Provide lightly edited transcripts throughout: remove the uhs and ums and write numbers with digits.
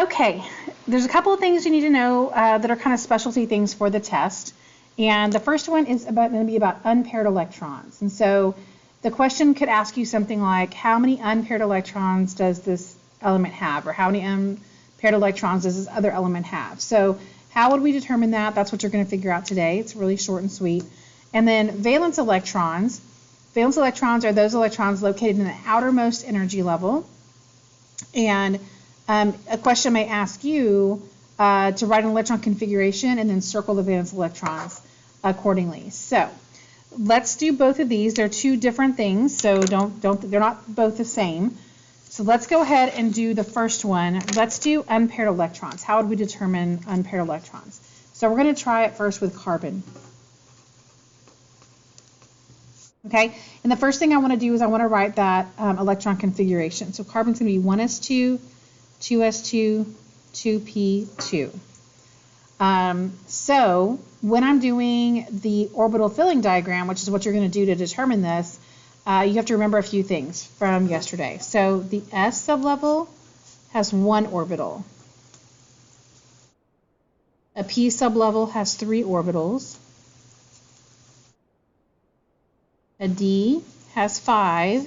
Okay, there's a couple of things you need to know that are kind of specialty things for the test. And the first one is going to be about unpaired electrons. And so the question could ask you something like, how many unpaired electrons does this element have? Or how many unpaired electrons does this other element have? So how would we determine that? That's what you're going to figure out today. It's really short and sweet. And then valence electrons. Valence electrons are those electrons located in the outermost energy level. And a question may ask you to write an electron configuration and then circle the valence electrons accordingly. So let's do both of these. They're two different things, so they're not both the same. So let's go ahead and do the first one. Let's do unpaired electrons. How would we determine unpaired electrons? So we're going to try it first with carbon. Okay, and the first thing I want to do is I want to write that electron configuration. So carbon's going to be 1s2, 2s2, 2p2. So when I'm doing the orbital filling diagram, which is what you're going to do to determine this, you have to remember a few things from yesterday. So the s sublevel has one orbital. A p sublevel has 3 orbitals. A D has 5,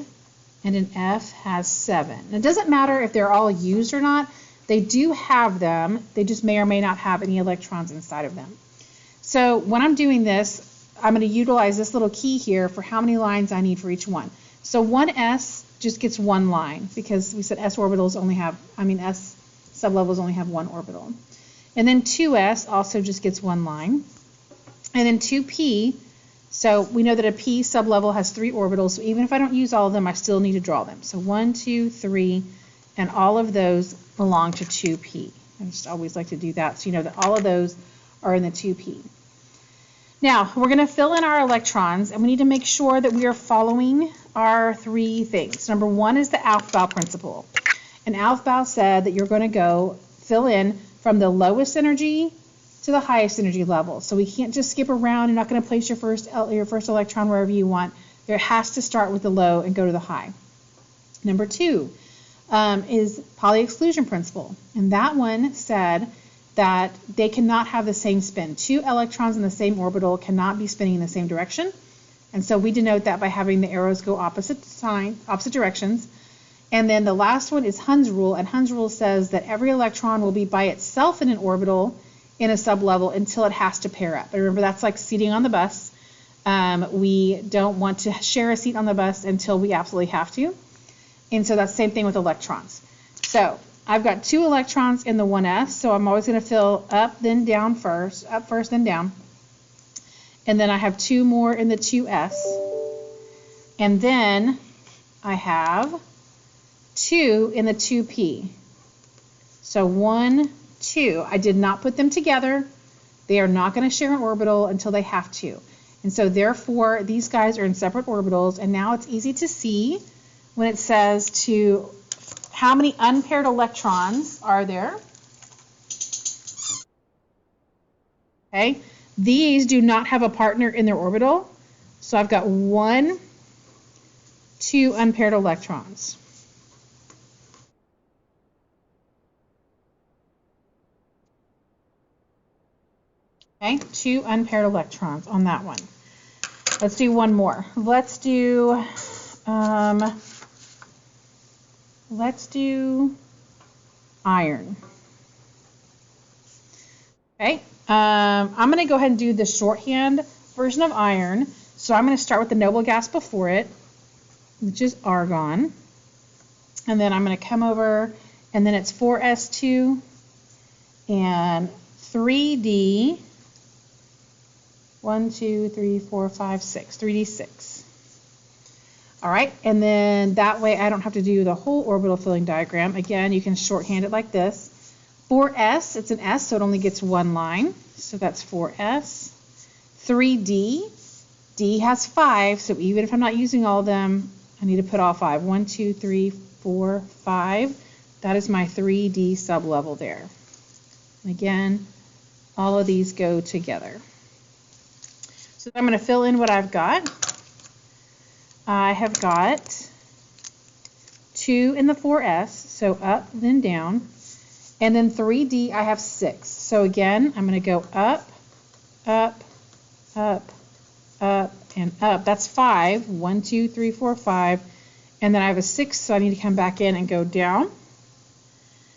and an F has 7. And it doesn't matter if they're all used or not. They do have them. They just may or may not have any electrons inside of them. So when I'm doing this, I'm going to utilize this little key here for how many lines I need for each one. So 1s just gets 1 line because we said s orbitals only have, s sublevels only have 1 orbital. And then 2s also just gets 1 line. And then 2p, so we know that a p sublevel has 3 orbitals, so even if I don't use all of them, I still need to draw them. So 1, 2, 3, and all of those belong to 2p. I just always like to do that so you know that all of those are in the 2p. Now, we're going to fill in our electrons, and we need to make sure that we are following our 3 things. Number 1 is the Aufbau principle. And Aufbau said that you're going to go fill in from the lowest energy to the highest energy level. So we can't just skip around. You're not going to place your first electron wherever you want. There has to start with the low and go to the high. Number 2 is Pauli exclusion principle. And that one said that they cannot have the same spin. 2 electrons in the same orbital cannot be spinning in the same direction. And so we denote that by having the arrows go opposite directions. And then the last one is Hund's rule. And Hund's rule says that every electron will be by itself in an orbital in a sublevel until it has to pair up. But remember, that's like seating on the bus. We don't want to share a seat on the bus until we absolutely have to. And so that's the same thing with electrons. So I've got 2 electrons in the 1s, so I'm always going to fill up, then down first, up first, then down. And then I have 2 more in the 2s. And then I have 2 in the 2p. So 1, 2. I did not put them together. They are not going to share an orbital until they have to. And so therefore, these guys are in separate orbitals. And now it's easy to see when it says to how many unpaired electrons are there. Okay. These do not have a partner in their orbital. So I've got 1, 2 unpaired electrons. Okay, 2 unpaired electrons on that one. Let's do one more. Let's do iron. Okay, I'm going to go ahead and do the shorthand version of iron. So I'm going to start with the noble gas before it, which is argon. And then I'm going to come over, and then it's 4s2 and 3d. 1, 2, 3, 4, 5, 6. 3d6. All right, and then that way I don't have to do the whole orbital filling diagram. Again, you can shorthand it like this. 4s, it's an s, so it only gets 1 line. So that's 4s. 3d, d has 5, so even if I'm not using all of them, I need to put all 5. 1, 2, 3, 4, 5. That is my 3d sublevel there. And again, all of these go together. So I'm going to fill in what I've got. I have got 2 in the 4s, so up, then down. And then 3D, I have 6. So again, I'm going to go up, up, up, up, and up. That's 5. 1, 2, 3, 4, 5. And then I have a 6, so I need to come back in and go down.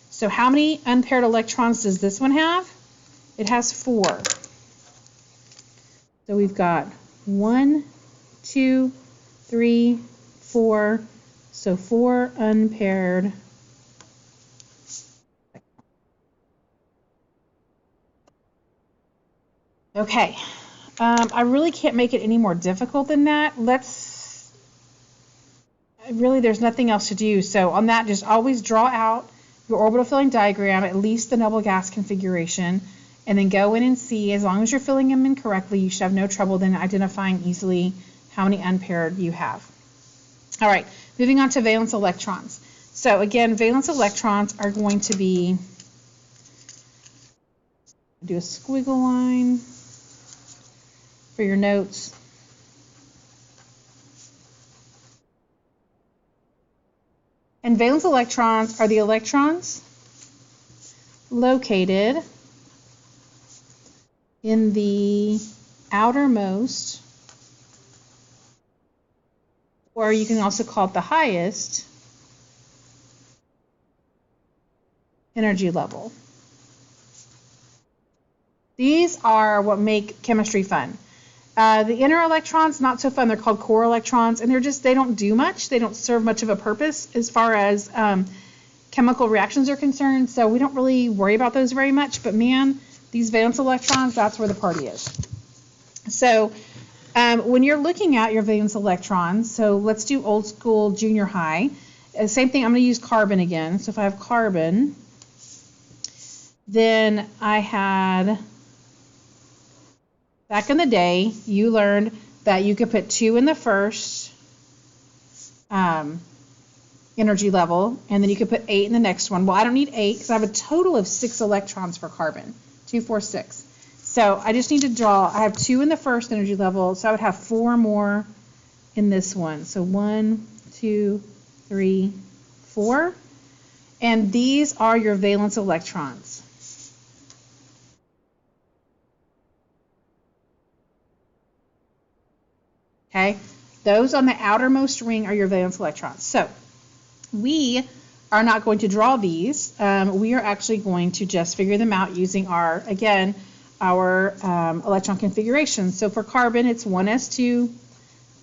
So how many unpaired electrons does this one have? It has 4. So we've got 1, 2, 3, 4. So 4 unpaired. Okay. I really can't make it any more difficult than that. Really, there's nothing else to do. So on that, just always draw out your orbital filling diagram, at least the noble gas configuration, and then go in and see. As long as you're filling them in correctly, you should have no trouble then identifying easily how many unpaired you have. All right, moving on to valence electrons. So again, valence electrons are going to be, do a squiggle line for your notes. And valence electrons are the electrons located in the outermost, or you can also call it the highest, energy level. These are what make chemistry fun. The inner electrons, not so fun. They're called core electrons, and they don't do much. They don't serve much of a purpose as far as chemical reactions are concerned, so we don't really worry about those very much. But man, these valence electrons, that's where the party is. So when you're looking at your valence electrons, so let's do old school junior high. Same thing, I'm going to use carbon again. So if I have carbon, then I had, back in the day, you learned that you could put 2 in the first energy level, and then you could put 8 in the next one. Well, I don't need 8 because I have a total of 6 electrons for carbon. 2, 4, 6. So I just need to draw, I have 2 in the first energy level, so I would have 4 more in this one. So 1, 2, 3, 4. And these are your valence electrons. Okay, those on the outermost ring are your valence electrons. So we are not going to draw these. We are actually going to just figure them out using our electron configuration. So for carbon, it's 1s2,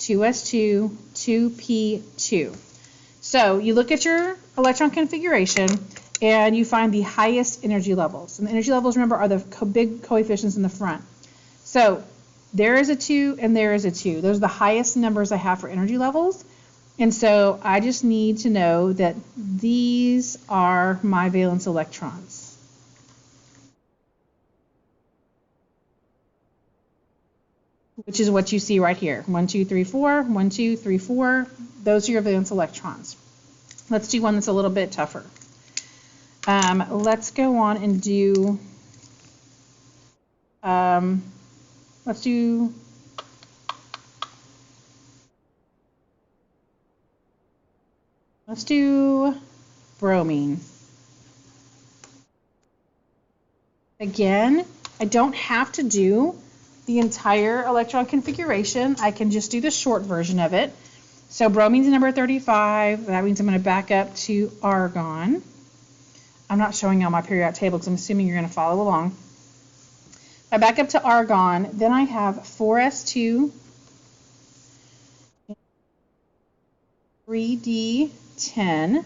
2s2, 2p2. So you look at your electron configuration and you find the highest energy levels. And the energy levels, remember, are the big coefficients in the front. So there is a 2 and there is a 2. Those are the highest numbers I have for energy levels. And so I just need to know that these are my valence electrons. Which is what you see right here. 1, 2, 3, 4, 1, 2, 3, 4. Those are your valence electrons. Let's do one that's a little bit tougher. Let's go on and do, let's do bromine. Again, I don't have to do the entire electron configuration. I can just do the short version of it. So bromine's number 35. That means I'm going to back up to argon. I'm not showing you on my periodic table because I'm assuming you're going to follow along. If I back up to argon, then I have 4s2, 3d10,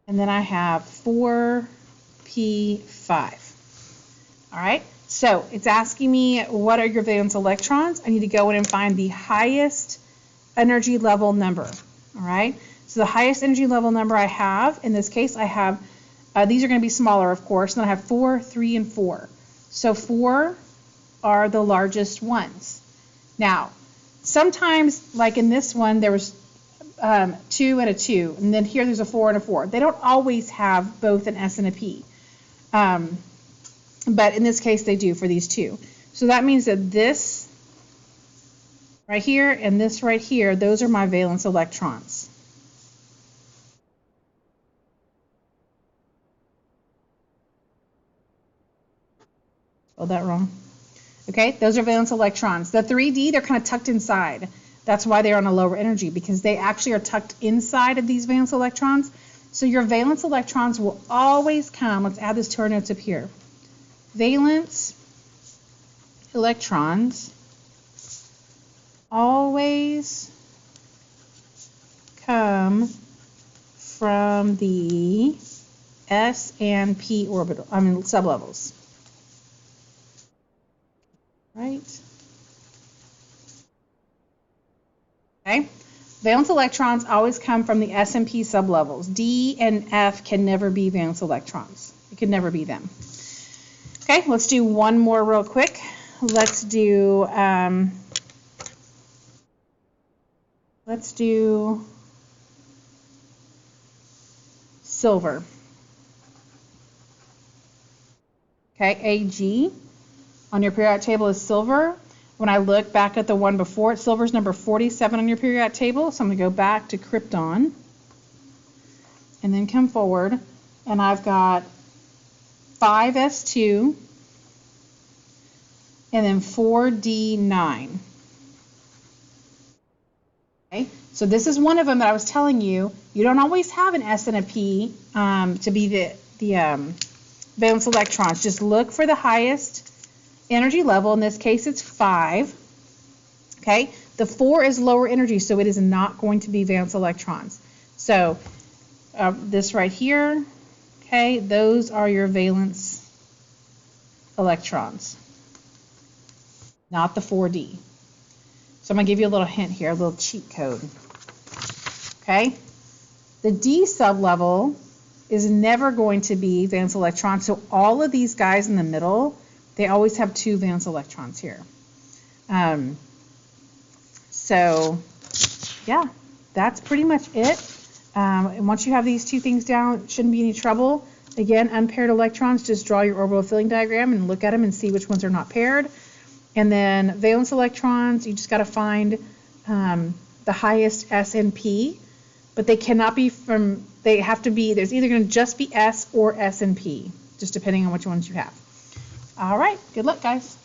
and then I have 4p5. All right, so it's asking me what are your valence electrons. I need to go in and find the highest energy level number. All right, so the highest energy level number I have, in this case, I have, these are going to be smaller, of course, and then I have 4, 3, and 4. So 4 are the largest ones. Now, sometimes, like in this one, there was 2 and a 2, and then here there's a 4 and a 4. They don't always have both an S and a P, but in this case they do for these two. So that means that this right here and this right here, those are my valence electrons. Spelled that wrong. Okay, those are valence electrons. The 3D, they're kind of tucked inside. That's why they're on a lower energy, because they actually are tucked inside of these valence electrons. So your valence electrons will always come, let's add this to our notes up here. Valence electrons always come from the S and P sublevels. Right? Okay. Valence electrons always come from the S and P sublevels. D and F can never be valence electrons. It can never be them. Okay, let's do one more real quick. Let's do silver. Okay, Ag on your periodic table is silver. When I look back at the one before it, silver is number 47 on your periodic table. So I'm going to go back to krypton and then come forward, and I've got 5s2 and then 4d9. Okay, so this is one of them that I was telling you. You don't always have an S and a P to be the valence electrons. Just look for the highest energy level. In this case, it's 5. Okay, the 4 is lower energy, so it is not going to be valence electrons. So this right here, okay, those are your valence electrons, not the 4D. So I'm going to give you a little hint here, a little cheat code. Okay, the D sublevel is never going to be valence electrons. So all of these guys in the middle, they always have 2 valence electrons here. So yeah, that's pretty much it. And once you have these 2 things down, it shouldn't be any trouble. Again, unpaired electrons, just draw your orbital filling diagram and look at them and see which ones are not paired. And then valence electrons, you just got to find the highest S and P, but they cannot be from, they have to be, there's either going to just be S or S and P, just depending on which ones you have. All right, good luck, guys.